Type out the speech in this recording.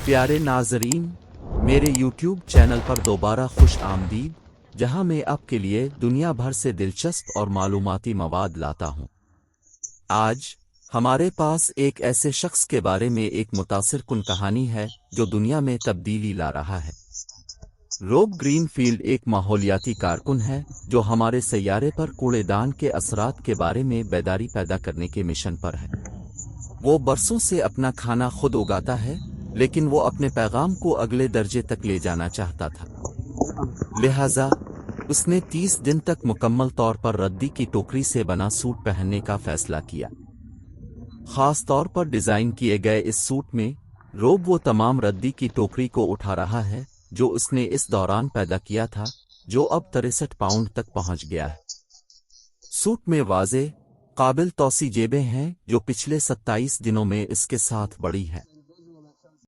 प्यारे नाजरीन, मेरे YouTube चैनल पर दोबारा खुश आमदीद, जहां मैं आपके लिए दुनिया भर से दिलचस्प और मालूमाती मवाद लाता हूं। आज हमारे पास एक ऐसे शख्स के बारे में एक मुतासिरकुन कहानी है जो दुनिया में तब्दीली ला रहा है। रोब ग्रीनफील्ड एक माहौलियाती कारकुन है जो हमारे सैयारे पर कूड़ेदान के असरात के बारे में बेदारी पैदा करने के मिशन पर है। वो बरसों से अपना खाना खुद उगाता है, लेकिन वो अपने पैगाम को अगले दर्जे तक ले जाना चाहता था। लिहाजा उसने 30 दिन तक मुकम्मल तौर पर रद्दी की टोकरी से बना सूट पहनने का फैसला किया। खास तौर पर डिजाइन किए गए इस सूट में रोब वो तमाम रद्दी की टोकरी को उठा रहा है जो उसने इस दौरान पैदा किया था, जो अब 63 पाउंड तक पहुंच गया है। सूट में वाज़े काबिल तौसी जेबें हैं जो पिछले 27 दिनों में इसके साथ बढ़ी हैं।